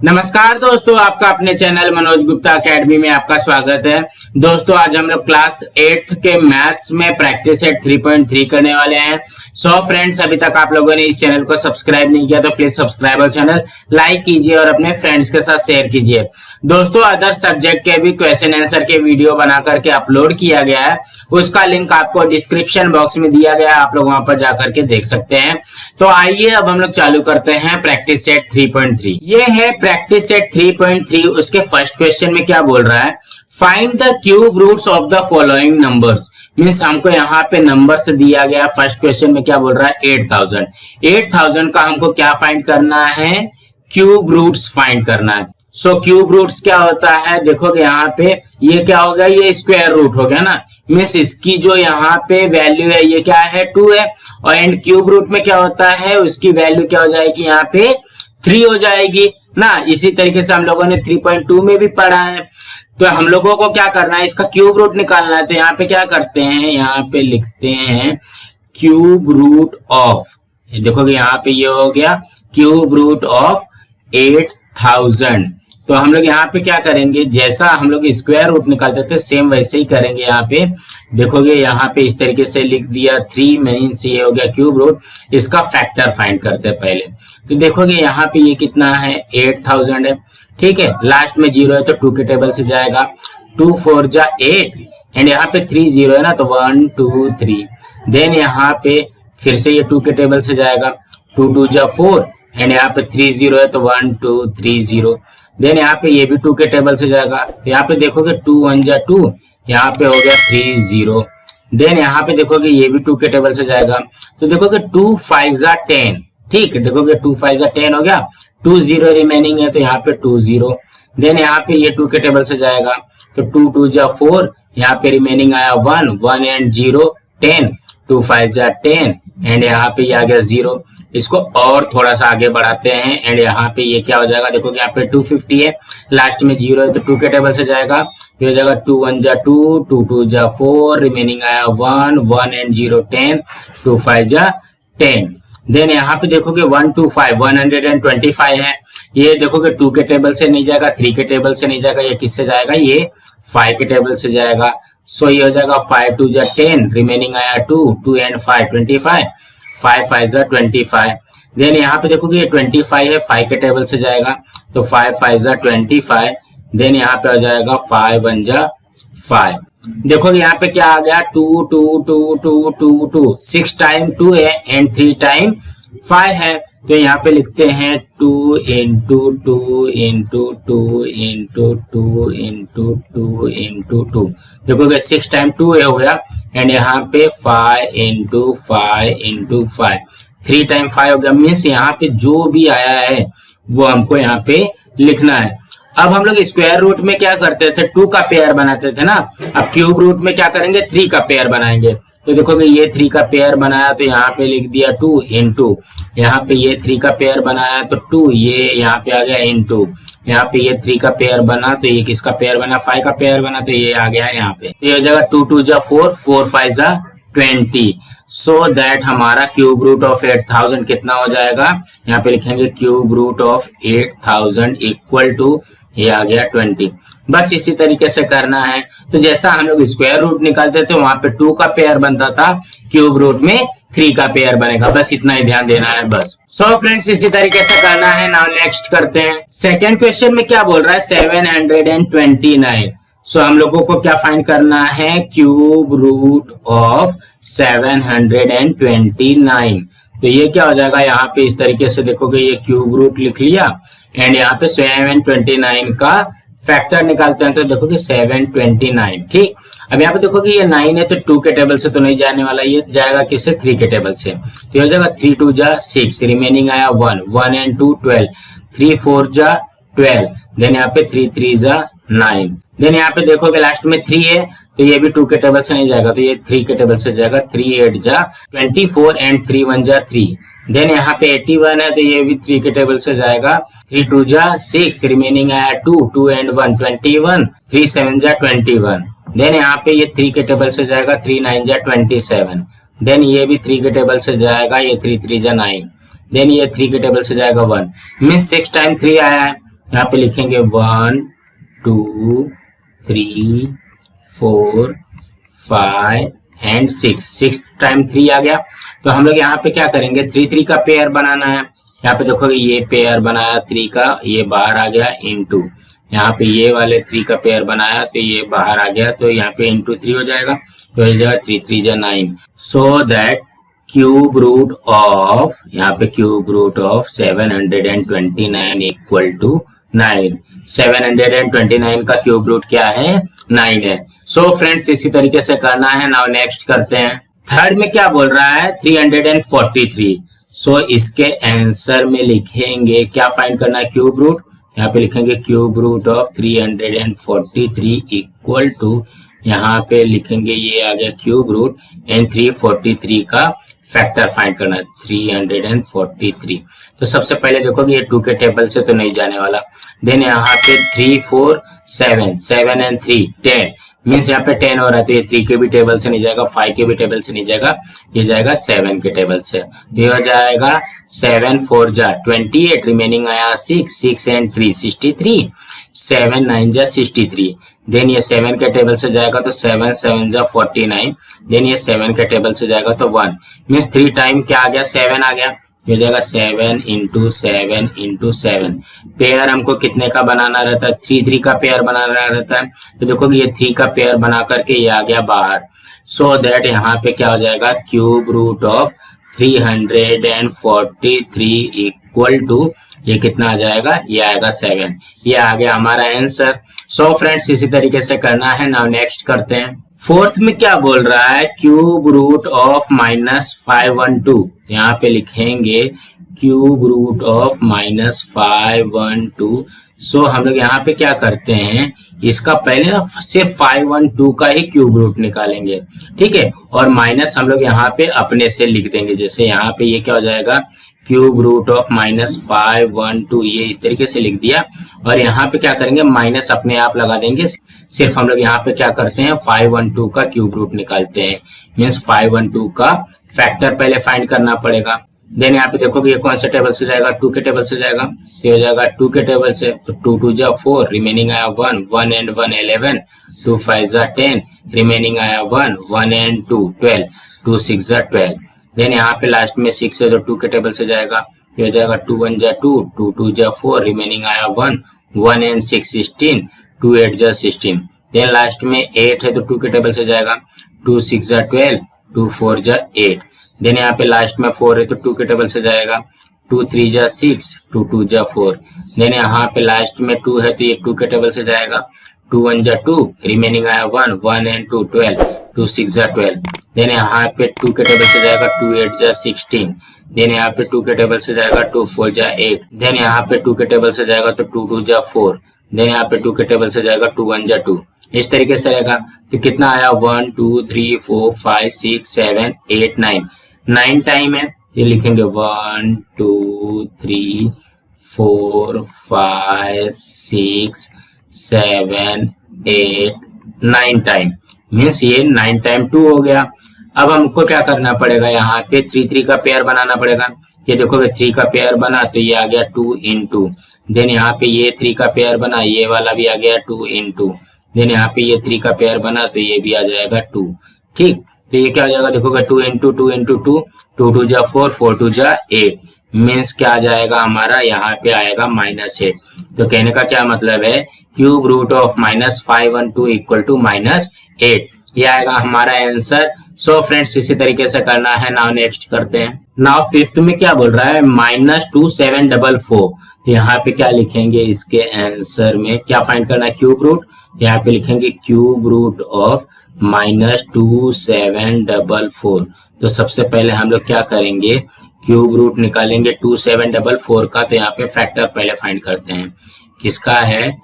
नमस्कार दोस्तों, आपका अपने चैनल मनोज गुप्ता एकेडमी में आपका स्वागत है। दोस्तों आज हम लोग क्लास 8th के मैथ्स में प्रैक्टिस सेट 3.3 करने वाले हैं। फ्रेंड्स, अभी तक आप लोगों ने इस चैनल को सब्सक्राइब नहीं किया तो प्लीज सब्सक्राइब और चैनल लाइक कीजिए और अपने फ्रेंड्स के साथ शेयर कीजिए। दोस्तों अदर सब्जेक्ट के भी क्वेश्चन आंसर के वीडियो बना करके अपलोड किया गया है, उसका लिंक आपको डिस्क्रिप्शन बॉक्स में दिया गया है, आप लोग वहां पर जाकर के देख सकते हैं। तो आइए अब हम लोग चालू करते हैं प्रैक्टिस सेट 3.3। ये है प्रैक्टिस सेट 3.3। उसके फर्स्ट क्वेश्चन में क्या बोल रहा है, find the cube roots of the following numbers. Means हमको यहाँ पे नंबर्स दिया गया। फर्स्ट क्वेश्चन में क्या बोल रहा है, 8000 का हमको क्या फाइंड करना है, क्यूब रूट्स फाइंड करना है। क्यूब रूट्स क्या होता है, देखोगे यहाँ पे ये क्या हो गया, ये स्क्वायर रूट हो गया ना। मीन्स इसकी जो यहाँ पे वैल्यू है ये क्या है, 2 है। और एंड क्यूब रूट में क्या होता है, उसकी वैल्यू क्या हो जाएगी, यहाँ पे 3 हो जाएगी ना। इसी तरीके से हम लोगों ने 3.2 में भी पढ़ा है। तो हम लोगों को क्या करना है, इसका क्यूब रूट निकालना है। तो यहाँ पे क्या करते हैं, यहाँ पे लिखते हैं क्यूब रूट ऑफ, देखोगे यहाँ पे ये हो गया क्यूब रूट ऑफ 8000। तो हम लोग यहाँ पे क्या करेंगे, जैसा हम लोग स्क्वायर रूट निकालते थे सेम वैसे ही करेंगे। यहाँ पे देखोगे यहाँ पे इस तरीके से लिख दिया 3 मीन्स ये हो गया क्यूब रूट। इसका फैक्टर फाइंड करते हैं पहले। तो देखोगे यहाँ पे ये कितना है, 8000 है, ठीक है। लास्ट में 0 है तो 2 के टेबल से जाएगा, 2 4 जा 8 एंड यहाँ पे 3 0 है ना, तो 1 2 3। देन यहाँ पे फिर से ये 2 के टेबल से जाएगा, 2 2 जा 4 एंड यहाँ पे 3 0 है तो 1 2 3 0। देन यहाँ पे ये भी 2 के टेबल से जाएगा। तो यहाँ पे देखोगे 2 1 जा 2, यहाँ पे हो गया 3 0। देन यहाँ पे देखोगे ये भी 2 के टेबल से जाएगा। तो देखोगे 2 5 जा 10, ठीक है। देखोगे 2 5 जा 10 हो गया, 2 0 रिमेनिंग है तो यहाँ पे 2 0। देन यहाँ पे ये 2 के टेबल से जाएगा तो 2 2 जा 4, यहाँ पे रिमेनिंग आया 1 1 एंड 0 10, 2 5 जा 10 एंड यहाँ पे ये आ गया 0। इसको और थोड़ा सा आगे बढ़ाते हैं एंड यहाँ पे ये क्या हो जाएगा, देखो यहाँ पे 250 है, लास्ट में 0 है तो 2 के टेबल से जाएगा। ये हो जाएगा 2 1 जा 2, 2 2 जा 4, रिमेनिंग आया 1 1 एंड 0 10, 2 5 जा 10। देन यहाँ पे देखोगे 1 2 5 125 है। ये देखोगे 2 के टेबल से नहीं जाएगा, 3 के टेबल से नहीं जाएगा, ये किससे जाएगा, ये 5 के टेबल से जाएगा। सो ये हो जाएगा 5 2 जा 10, रिमेनिंग आया 2 2 एंड 5 25, 5 5 जा 25। देन यहाँ पे देखोगे ये 25 है, 5 के टेबल से जाएगा तो 5 5 जा 25। देन यहाँ पे हो जाएगा 5 1 जा 5। देखोगे यहाँ पे क्या आ गया, 2 2 2 2 2 2, 6 टाइम 2 है एंड 3 टाइम 5 है। तो यहाँ पे लिखते हैं 2 into 2 into 2 into 2 into 2 into 2। देखोगे 6 टाइम 2 हो गया एंड यहाँ पे 5 इंटू 5 इंटू 5, 3 टाइम 5 हो गया। मीन्स यहाँ पे जो भी आया है वो हमको यहाँ पे लिखना है। अब हम लोग स्क्वायर रूट में क्या करते थे, 2 का पेयर बनाते थे ना। अब क्यूब रूट में क्या करेंगे, 3 का पेयर बनाएंगे। तो देखोगे ये 3 का पेयर बनाया तो यहाँ पे लिख दिया 2 इंटू, यहाँ पे ये 3 का पेयर बनाया तो 2, ये यहाँ पे आ गया इंटू, यहाँ पे ये 3 का पेयर बना तो ये किसका पेयर बना, 5 का पेयर बना तो ये आ गया यहाँ पे। तो ये हो जाएगा 2 2 जा 4, 4 5 जा 20। सो दैट हमारा क्यूब रूट ऑफ 8000 कितना हो जाएगा, यहाँ पे लिखेंगे cube root of 8000 equal to, ये आ गया 20। बस इसी तरीके से करना है। तो जैसा हम लोग स्क्वायर रूट निकालते थे वहां पे 2 का पेयर बनता था, क्यूब रूट में 3 का पेयर बनेगा। बस इतना ही ध्यान देना है बस। फ्रेंड्स इसी तरीके से करना है। नाउ नेक्स्ट करते हैं। सेकेंड क्वेश्चन में क्या बोल रहा है, 729। हम लोगों को क्या फाइंड करना है, क्यूब रूट ऑफ 729। तो ये क्या हो जाएगा, यहाँ पे इस तरीके से देखोगे ये क्यूब रूट लिख लिया एंड यहाँ पे 729 का फैक्टर निकालते हैं तो देखोगे 729, ठीक। अब यहाँ पे देखोगे ये 9 है तो 2 के टेबल से तो नहीं जाने वाला, ये जाएगा किससे, 3 के टेबल से। तो हो जाएगा 3 2 जा 6, रिमेनिंग आया 1 1 एंड 2 12, 3 4 जा 12। देन यहाँ पे 3 3 जा 9। देन यहाँ पे देखोगे लास्ट में 3 है तो ये भी 2 के टेबल से नहीं जाएगा, तो ये 3 के टेबल से जाएगा, 3 8 जा 24 एंड 3 1 जा 3। देन यहाँ पे 81 है तो ये भी 3 के टेबल से जाएगा, 3 2 जा 6, रिमेनिंग आया 2 2 एंड 1 21, 3 7 जा 21। देन यहाँ पे ये 3 के टेबल से जाएगा, 3 9 जा 27। देन ये भी 3 के टेबल से जाएगा, ये 3 3 जा 9। देन ये 3 के टेबल से जाएगा 1, मीन्स 6 टाइम 3 आया है। यहाँ पे लिखेंगे 1 2 3 4 5 एंड 6, 6 टाइम 3 आ गया। तो हम लोग यहाँ पे क्या करेंगे, 3 3 का पेयर बनाना है। यहाँ पे देखोगे ये पेयर बनाया 3 का, ये बाहर आ गया इनटू, यहाँ पे ये वाले 3 का पेयर बनाया तो ये बाहर आ गया, तो यहाँ पे इनटू 3 हो जाएगा, तो हो जाएगा 3 3 जा 9। So that cube root of, यहाँ पे cube root of 729 equal to 9। 729 का क्यूब रूट क्या है, 9 है। सो फ्रेंड्स इसी तरीके से करना है। नाउ नेक्स्ट करते हैं। थर्ड में क्या बोल रहा है, 343। सो इसके आंसर में लिखेंगे क्या फाइंड करना है, क्यूब रूट। यहाँ पे लिखेंगे cube root of 343 equal to, यहाँ पे लिखेंगे ये आ गया क्यूब रूट एंड 343 का फैक्टर फाइंड करना है 343। तो सबसे पहले देखोगे ये 2 के टेबल से तो नहीं जाने वाला। देन यहाँ पे 3 4 7, 7 एंड 3 10 मीन्स यहाँ पे 10 हो रहा है, तो ये 3 के भी टेबल से नहीं जाएगा, 5 के भी टेबल से नहीं जाएगा, ये जाएगा 7 के टेबल से। ये हो जाएगा 7 4 जा 28, रिमेनिंग आया 6, 6 एंड 3 63, 7 9 जा 63। देन ये 7 के टेबल से जाएगा तो 7 7 जा 49। देन ये 7 के टेबल से जाएगा तो 1 मीन्स 3 टाइम क्या आ गया, 7 आ गया। ये हो जाएगा 7 इंटू 7 इंटू 7। पेयर हमको कितने का बनाना रहता है, 3 3 का पेयर बनाना रहता है। तो देखो ये 3 का पेयर बना करके ये आ गया बाहर। सो दैट यहाँ पे क्या हो जाएगा, cube root of 343 equal to, ये कितना आ जाएगा, ये आएगा 7। ये आ गया हमारा आंसर। सो फ्रेंड्स इसी तरीके से करना है। नाउ नेक्स्ट करते हैं। फोर्थ में क्या बोल रहा है, क्यूब रूट ऑफ -512। यहाँ पे लिखेंगे क्यूब रूट ऑफ -512। सो हम लोग यहाँ पे क्या करते हैं, इसका पहले ना सिर्फ 512 का ही क्यूब रूट निकालेंगे, ठीक है, और माइनस हम लोग यहाँ पे अपने से लिख देंगे। जैसे यहाँ पे ये क्या हो जाएगा, क्यूब रूट ऑफ -512, ये इस तरीके से लिख दिया। और यहाँ पे क्या करेंगे, माइनस अपने आप लगा देंगे। सिर्फ हम लोग यहाँ पे क्या करते हैं, 512 का क्यूब रूट निकालते हैं। मीन्स 512 का फैक्टर पहले फाइंड करना पड़ेगा। देन यहाँ पे देखोगे ये कौन से टेबल से जाएगा, 2 के टेबल से जाएगा। ये हो जाएगा 2 के टेबल से, तो 2 2 जा 4, रिमेनिंग आया 1, 1 एंड 1 11, 2 5 जा 10, रिमेनिंग आया 1, 1 एंड 2 12, 2 6 जा 12। देन यहाँ पे लास्ट में 6 है तो 2 के टेबल से जाएगा। ये हो जाएगा 2 1 जा 2, 2 2 जा 4, रिमेनिंग आया 1, 1 एंड 6 16, 2 8 जा 16। देन लास्ट में 8 है तो 2 के टेबल से जाएगा। 2 6 जा 12, 2 4 जा 8। देन यहाँ पे लास्ट में 4 है तो 2 के टेबल से जाएगा। 2 3 जा 6, 2 2 जा 4। देन यहाँ पे लास्ट में 2 है तो ये 2 के टेबल से जाएगा। 2 1 जा 2, रिमेनिंग आया 1, 1 एंड 2 12, 2 6 जा 12। देन यहाँ पे 2 के टेबल से जाएगा। 2 8 जा 16। देन यहाँ पे 2 के टेबल से जाएगा। 2 4 जा 8। देन यहाँ पे 2 के टेबल से जाएगा तो 2 2 जा 4। देन यहाँ पे 2 के टेबल से जाएगा। 2 1 जा 2। इस तरीके से रहेगा। तो कितना आया, 1 2 3 4 5 6 7 8 9, 9 टाइम है। ये लिखेंगे 1 2 3 4 5 6 7 8 9 टाइम, मीन्स ये 9 टाइम 2 हो गया। अब हमको क्या करना पड़ेगा, यहाँ पे 3 3 का पेयर बनाना पड़ेगा। ये देखोगे 3 का पेयर बना तो ये आ गया 2 इन 2। देन यहाँ पे ये 3 का पेयर बना, ये वाला भी आ गया 2 इन 2। देन यहाँ पे ये 3 का पेयर बना तो ये भी आ जाएगा 2। ठीक, तो ये क्या हो जाएगा, देखोगे 2 इंटू 2 इंटू 2, 2 2 जा 4, 4 2 जा 8, मीन्स क्या आ जाएगा हमारा, यहाँ पे आएगा -8। तो कहने का क्या मतलब है, cube root of -512 equal to -8, ये आएगा हमारा आंसर। सो फ्रेंड्स इसी तरीके से करना है। नाउ नेक्स्ट करते हैं। नाउ फिफ्थ में क्या बोल रहा है, -2744। यहाँ पे क्या लिखेंगे, इसके आंसर में क्या फाइंड करना है, क्यूब रूट। यहाँ पे लिखेंगे क्यूब रूट ऑफ -2744। तो सबसे पहले हम लोग क्या करेंगे, क्यूब रूट निकालेंगे 2744 का। तो यहाँ पे फैक्टर पहले फाइंड करते हैं, किसका है,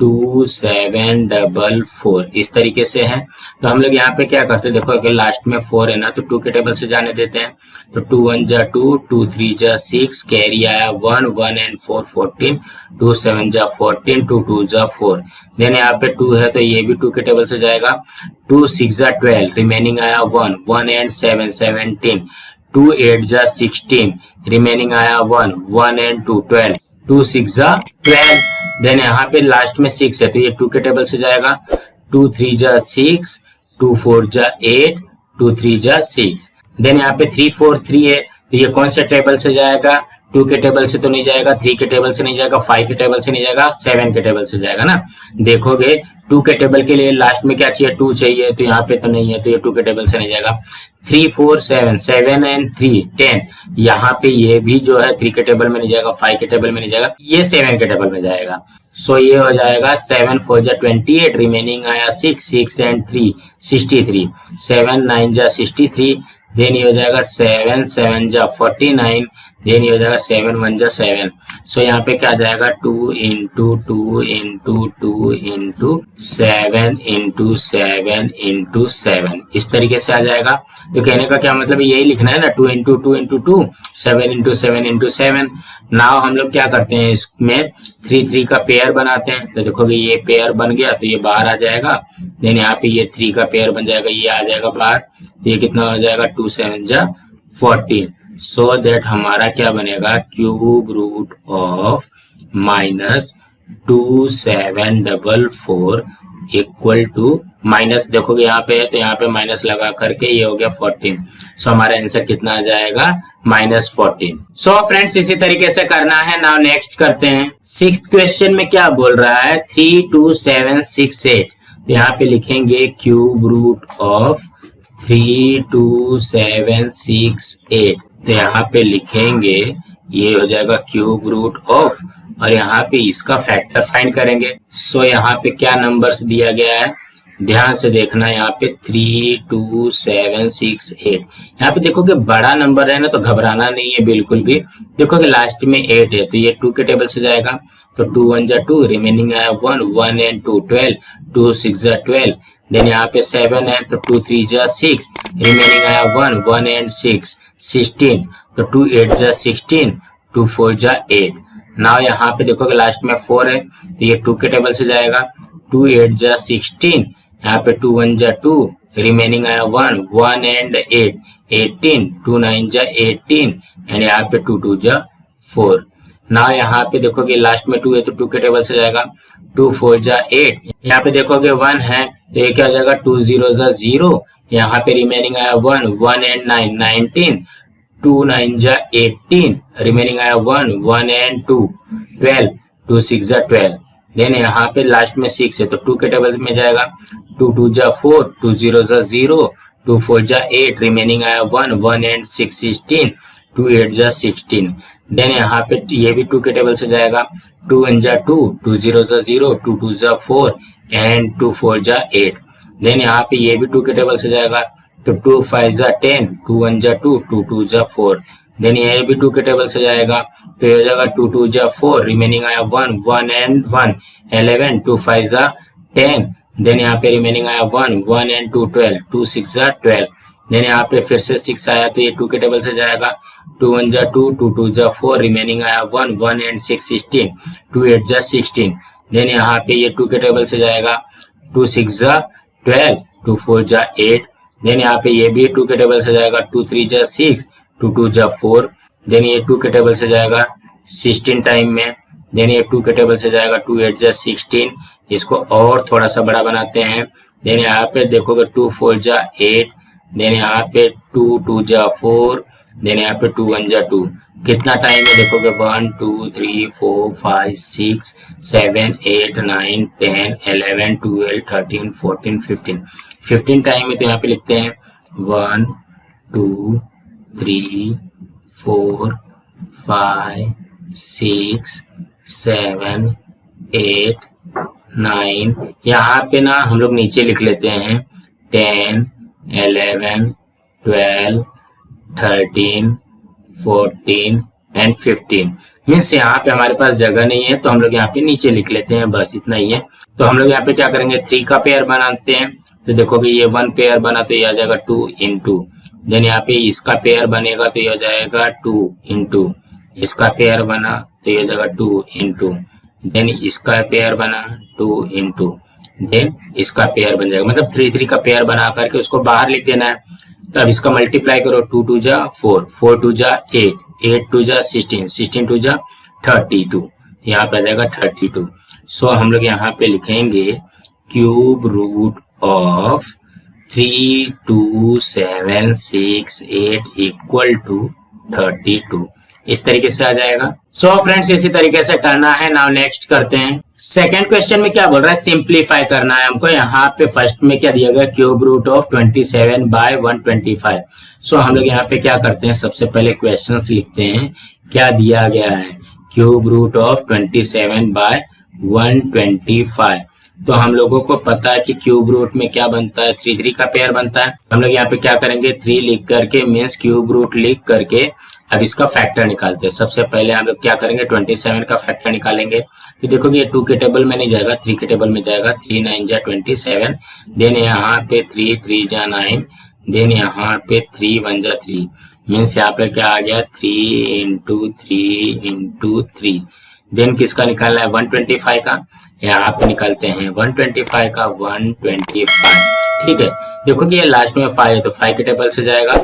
2744, इस तरीके से है। तो हम लोग यहाँ पे क्या करते हैं, देखो अगर लास्ट में 4 है ना, तो 2 के टेबल से जाने देते हैं। तो 2 1 जा 2, 2 3 जा 6, कैरी आया 1, 1 एंड 4 14, 2 7 जा 14, 2 2 जा 4। देन यहाँ पे 2 है तो ये भी 2 के टेबल से जाएगा। 2 6 जा 12, रिमेनिंग आया 1, 1 एंड 7 17, 2 8 जा 16, रिमेनिंग आया 1, 1 एंड 2 12। 2 6 जा 12। देन यहाँ पे लास्ट में 6 है तो ये 2 के टेबल से जाएगा। 2 3 जा 6, 2 4 जा 8, 2 3 जा 6। देन यहाँ पे 3 4 3 है तो ये कौन से टेबल से जाएगा? 2 के टेबल से तो नहीं जाएगा, 3 के टेबल से नहीं जाएगा, 5 के टेबल से नहीं जाएगा, 7 के टेबल से जाएगा ना। देखोगे 2 के टेबल के लिए लास्ट में क्या चाहिए? 2 चाहिए, तो यहाँ पे तो नहीं है तो ये 2 के टेबल से नहीं जाएगा। 3 4 7, 7 एंड 3 10, यहाँ पे ये भी जो है 3 के टेबल में नहीं जाएगा, 5 के टेबल में नहीं जाएगा, ये 7 के टेबल में जाएगा। सो ये हो जाएगा 7 4 जा 28, रिमेनिंग आया 6, 6 एंड 3 63, 7 9 जा 63। देन ये हो जाएगा 7 7 जा 49, देन ये हो जाएगा 7 1 जा 7। सो यहाँ पे क्या जाएगा? 2 into 2 into 2 into 7 into 7 into 7, इस तरीके से आ जाएगा। तो कहने का क्या मतलब यही लिखना है ना, 2 into 2 into 2, 7 into 7 into 7। Now हम लोग क्या करते हैं, इसमें 3 3 का पेयर बनाते हैं। तो देखोगे ये पेयर बन गया तो ये बाहर आ जाएगा। देन यहाँ पे ये 3 का पेयर बन जाएगा, ये आ जाएगा बाहर। ये कितना हो जाएगा? 2 7 जा 14। सो दैट हमारा क्या बनेगा? Cube root of minus 2 7 4 4 equal to minus, देखोगे यहाँ पे है तो यहाँ पे माइनस लगा करके ये हो गया 14। सो हमारा आंसर कितना आ जाएगा? -14। सो फ्रेंड्स इसी तरीके से करना है। नाउ नेक्स्ट करते हैं। 6th क्वेश्चन में क्या बोल रहा है? 3 2 7 6 8। तो यहाँ पे लिखेंगे क्यूब रूट ऑफ 3 2 7 6 8। तो यहाँ पे लिखेंगे ये हो जाएगा क्यूब रूट ऑफ, और यहाँ पे इसका फैक्टर फाइंड करेंगे। सो यहाँ पे क्या नंबर्स दिया गया है ध्यान से देखना। यहाँ पे 3 2 7 6 8, यहाँ पे देखोगे बड़ा नंबर है ना तो घबराना नहीं है बिल्कुल भी। देखोगे लास्ट में 8 है तो ये 2 के टेबल से जाएगा। तो 2 1 जा 2, रिमेनिंग आया 1, 1 एंड 2 12, 2 6 जा 12। देन यहाँ पे 7 है तो 2 3 जा 6, रिमेनिंग आया 1, 1 एंड 6 16। तो 2 8 जा 16, 2 4 जा 8। नाउ यहाँ पे देखोगे लास्ट में 4 है तो ये 2 के टेबल से जाएगा। 2 8 जा 16, यहाँ पे 2 1 जा 2, रिमेनिंग आया 1, 1 एंड 8 18, 2 9 जा 18 एंड यहाँ पे 2 2 जा 4। नाउ यहाँ पे देखोगे लास्ट में 2 है तो 2 के टेबल से जाएगा। 2 4 जा 8, यहाँ पे देखोगे 1 है तो ये क्या हो जाएगा? 2 0 जा 0, यहाँ पे रिमेनिंग आया 1, 1 एंड 9 19, 2 9 जा 18, रिमेनिंग आया 1, 1 एंड 2 12, 2 6 जा 12। देन यहाँ पे लास्ट में 6 है तो 2 के टेबल में जाएगा। 2 2 जा 4, 2 0 जा 0, 2 4 जा 8, रिमेनिंग आया 1, 1 एंड 6 16, 2 8 जा 16। देन यहाँ पे ये भी 2 के टेबल से जाएगा। 2 1 जा 2, 2 0 जा 0, 2 2 जा 4 एंड 2 4 जा 8। देन यहाँ पे ये भी 2 के टेबल से जाएगा। तो 2 5 जा 10, 2 1 जा 2, 2 2 जा 4। देन ये भी 2 के टेबल से जाएगा तो ये हो जाएगा 2 2 जा 4, रिमेनिंग आया 1, 1 एंड 1 11, 2 5 जा 10। देन यहाँ पे रिमेनिंग आया 1, 1 एंड 2 12, 2 6 जा 12। देन यहाँ पे फिर से 6 आया तो ये 2 के टेबल से जाएगा। 2 1 जा 2, 2 2 जा 4, रिमेनिंग आया 1, 1 एंड 6 16, 2 8 जा 16। देन यहाँ पे ये 2 के टेबल से जाएगा। 2 6 जा 12, 2 4 जा 8। देन यहाँ पे ये भी 2 के टेबल से जाएगा। 2 3 जा 6, 2 2 जा 4। देन ये 2 के टेबल से जाएगा 16 टाइम में। देन ये 2 के टेबल से जाएगा। 2 8 जा 16। इसको और थोड़ा सा बड़ा बनाते हैं। देन यहाँ पे देखोगे 2 4 जा 8। देन यहाँ पे 2 2 जा 4। देन यहाँ पे 2 1 जा 2। कितना टाइम है देखोगे 1 2 3 4 5 6 7 8 9 10 11 12 13 14 15 15 टाइम में। तो यहाँ पे लिखते हैं 1 2 3 4 5 6 7 8 9। यहाँ पे ना हम लोग नीचे लिख लेते हैं 10 11 12 13 14 एंड 15। मीन्स यहाँ पे हमारे पास जगह नहीं है तो हम लोग यहाँ पे नीचे लिख लेते हैं, बस इतना ही है। तो हम लोग यहाँ पे क्या करेंगे 3 का पेयर बनाते हैं। तो देखोगे ये 1 पेयर बना तो ये आ जाएगा 2 into। देन यहाँ पे इसका पेयर बनेगा तो ये हो जाएगा 2 into। इसका पेयर बना तो ये हो जाएगा 2 into। देन इसका पेयर बना 2 into। देन इसका पेयर बन जाएगा, मतलब 3 3 का पेयर बना करके उसको बाहर लिख देना है। तो अब इसका मल्टीप्लाई करो 2 2 जा 4, 4 2 जा 8, 8 2 जा 16, 16 2 जा 32, यहाँ पे आ जाएगा 32। सो हम लोग यहाँ पे लिखेंगे cube root of 32768 equal to 32, इस तरीके से आ जाएगा। सो फ्रेंड्स इसी तरीके से करना है। नाउ नेक्स्ट करते हैं। सेकंड क्वेश्चन में क्या बोल रहा है, सिंप्लीफाई करना है हमको। यहाँ पे फर्स्ट में क्या दिया गया, क्यूब रूट ऑफ 27 बाय 125। सो हम लोग यहाँ पे क्या करते हैं, सबसे पहले क्वेश्चंस लिखते हैं। क्या दिया गया है, क्यूब रूट ऑफ 27 बाय 125। तो हम लोगों को पता है कि क्यूब रूट में क्या बनता है, 3 3 का पेयर बनता है। हम लोग यहाँ पे क्या करेंगे, 3 लिख करके मीन्स क्यूब रूट लिख करके अब इसका फैक्टर निकालते हैं। सबसे पहले हम लोग क्या करेंगे, 27 का फैक्टर निकालेंगे। तो देखो ये 2 के टेबल में नहीं जाएगा, 3 के टेबल में जाएगा। 3 9 जा 27, देन यहाँ पे 3 3 जा 9, देन यहाँ पे 3 1 जा 3, मीन्स यहाँ पे क्या आ गया, 3 इंटू 3 इंटू 3। देन किसका निकालना है, 125 का। यहाँ पे निकालते हैं 125 का, 125। ठीक है, देखो कि ये लास्ट में 5 है तो 5 के टेबल से जाएगा।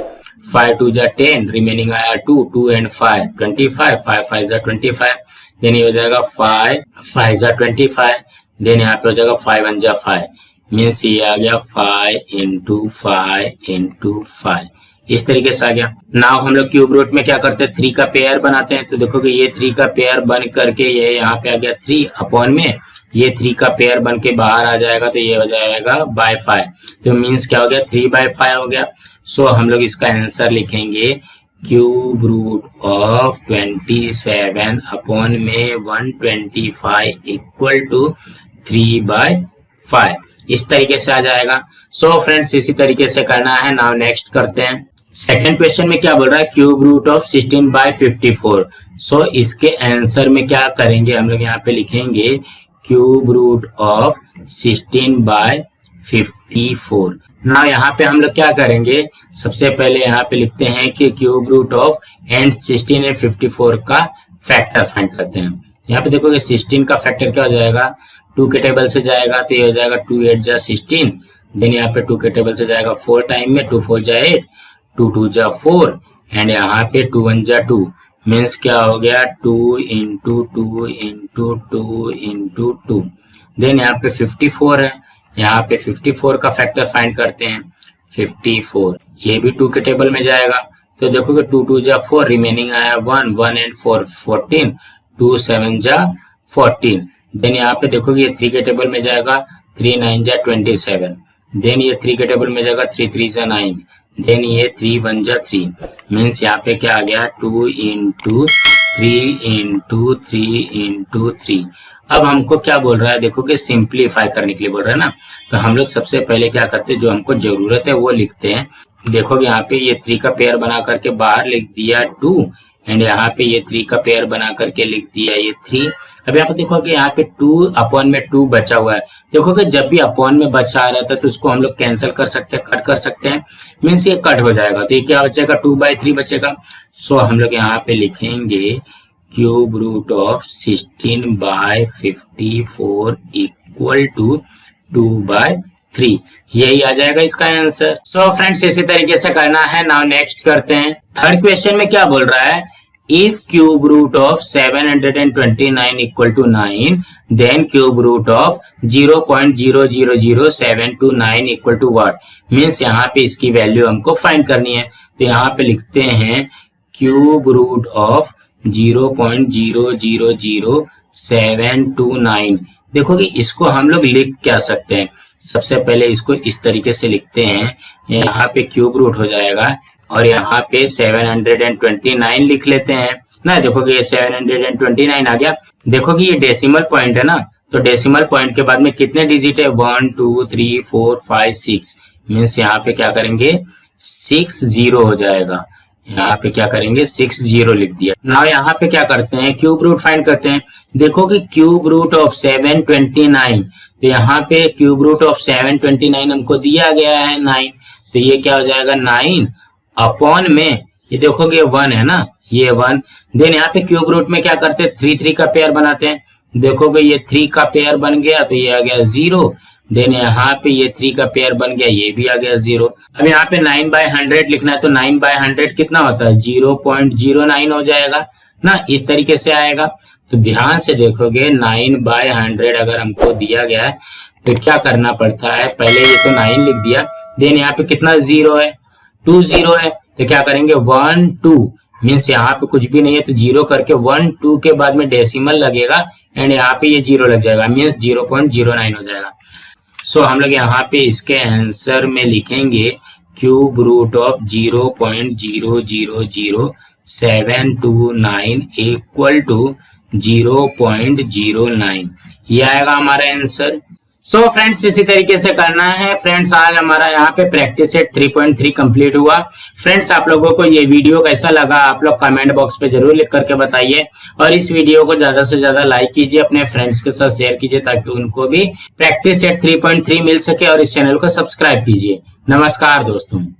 5 2 जा 10, रिमेनिंग आया 2, 2 एंड 5 25, 5 5 जा 25। देन ये हो जाएगा 5 5 जा 25। देन यहाँ पे हो जाएगा 5 1 जा 5, मीन्स ये आ गया 5 इंटू 5 इंटू 5, इस तरीके से आ गया। नाउ हम लोग क्यूब रूट में क्या करते हैं, 3 का पेयर बनाते हैं। तो देखो कि ये 3 का पेयर बन करके ये यहाँ पे आ गया 3 अपॉन में, ये 3 का पेयर बन के बाहर आ जाएगा तो ये हो जाएगा बाय 5। तो मीन्स क्या हो गया, 3/5 हो गया। सो हम लोग इसका आंसर लिखेंगे क्यूब रूट ऑफ 27 अपॉन में 125 इक्वल टू 3/5, इस तरीके से आ जाएगा। सो फ्रेंड्स इसी तरीके से करना है। नाउ नेक्स्ट करते हैं। सेकेंड क्वेश्चन में क्या बोल रहा है, क्यूब रूट ऑफ 16/54। सो इसके आंसर में क्या करेंगे, हम लोग यहाँ पे लिखेंगे क्यूब रूट ऑफ 16/54। ना यहाँ पे हम लोग क्या करेंगे, सबसे पहले यहाँ पे लिखते हैं कि cube root of and 16 and 54 का फैक्टर फाइंड करते हैं। यहाँ पे देखोगे 16 का फैक्टर क्या हो जाएगा, 2 के टेबल से जाएगा तो ये हो जाएगा 2 8 जा 16। देन यहाँ पे 2 के टेबल से जाएगा 4 टाइम में, 2 4 जा 8, 2 2 जा 4 एंड यहाँ पे 2 1 जा 2, मीन्स क्या हो गया 2 इंटू 2 इंटू 2 इंटू 2। देन यहाँ पे 54 है, यहाँ पे 54 का फैक्टर फाइंड करते हैं। 54 ये भी 2 के टेबल में जाएगा तो देखोगे 2 2 जा 4, रिमेनिंग आया 1 1 एंड 4 14, 2 7 जा 14। देन यहाँ पे देखोगे ये 3 के टेबल में जाएगा, 3 9 जा 27। देन ये 3 के टेबल में जाएगा, 3 3 जा 9। देन ये 3 1 जा 3, मीन्स यहाँ पे क्या आ गया 2 इंटू 3 इंटू 3 इंटू 3। अब हमको क्या बोल रहा है, देखो कि सिंप्लीफाई करने के लिए बोल रहा है ना। तो हम लोग सबसे पहले क्या करते हैं, जो हमको जरूरत है वो लिखते हैं। देखोगे यहाँ पे ये 3 का पेयर बना करके बाहर लिख दिया 2 एंड यहाँ पे ये 3 का पेयर बना करके लिख दिया ये 3। अब यहाँ पे देखोगे यहाँ पे 2 अपॉन में 2 बचा हुआ है। देखोगे जब भी अपॉन में बचा रहता है तो उसको हम लोग कैंसिल कर सकते हैं, कट कर सकते हैं, मीन्स ये कट हो जाएगा तो ये क्या बचेगा 2/3 बचेगा। सो हम लोग यहाँ पे लिखेंगे cube root of 16/54 equal to 2/3, यही आ जाएगा इसका आंसर। सो फ्रेंड्स इसी तरीके से करना है। नाउ नेक्स्ट करते हैं। थर्ड क्वेश्चन में क्या बोल रहा है, if cube root of 729 equal to 9 then cube root of 0.00079 equal to what, means यहाँ पे इसकी वैल्यू हमको फाइंड करनी है। तो यहाँ पे लिखते हैं क्यूब रूट ऑफ 0.00079। देखो कि इसको हम लोग लिख क्या सकते हैं, सबसे पहले इसको इस तरीके से लिखते हैं, यहाँ पे क्यूब रूट हो जाएगा और यहाँ पे 729 लिख लेते हैं ना। देखो कि ये 729 आ गया। देखो कि ये डेसिमल पॉइंट है ना, तो डेसिमल पॉइंट के बाद में कितने डिजिट है, 1 2 3 4 5 6, मीन्स यहाँ पे क्या करेंगे 6 0 हो जाएगा। यहाँ पे क्या करेंगे 6 0 लिख दिया। नाउ यहाँ पे क्या करते हैं, क्यूब रूट फाइंड करते हैं। देखो कि क्यूब रूट ऑफ 729, तो यहाँ पे क्यूब रूट ऑफ 729 हमको दिया गया है 9, तो ये क्या हो जाएगा 9 अपॉन में, ये देखोगे 1 है ना, ये 1। देन यहाँ पे क्यूब रूट में क्या करते हैं 3 3 का पेयर बनाते हैं। देखोगे ये 3 का पेयर बन गया तो ये आ गया 0। देन यहाँ पे ये 3 का पेयर बन गया, ये भी आ गया 0। अब यहाँ पे 9/100 लिखना है तो 9/100 कितना होता है 0.09 हो जाएगा। ना, इस तरीके से आएगा। तो ध्यान से देखोगे 9/100 अगर हमको दिया गया है तो क्या करना पड़ता है, पहले ये तो 9 लिख दिया, देन यहाँ पे कितना 0 है, 2 0 है, तो क्या करेंगे 1 2 मीन्स यहाँ पे कुछ भी नहीं है तो 0 करके 1 2 के बाद में डेसिमल लगेगा एंड यहाँ पे ये 0 लग जाएगा मीन्स 0.09 हो जाएगा। सो हम लोग यहाँ पे इसके आंसर में लिखेंगे cube root of 0.0000729 equal to 0.09, ये आएगा हमारा आंसर। सो फ्रेंड्स इसी तरीके से करना है। फ्रेंड्स आज हमारा यहाँ पे प्रैक्टिस सेट 3.3 कंप्लीट हुआ। फ्रेंड्स आप लोगों को ये वीडियो कैसा लगा आप लोग कमेंट बॉक्स पे जरूर लिख करके बताइए और इस वीडियो को ज्यादा से ज्यादा लाइक कीजिए, अपने फ्रेंड्स के साथ शेयर कीजिए ताकि उनको भी प्रैक्टिस सेट 3.3 मिल सके और इस चैनल को सब्सक्राइब कीजिए। नमस्कार दोस्तों।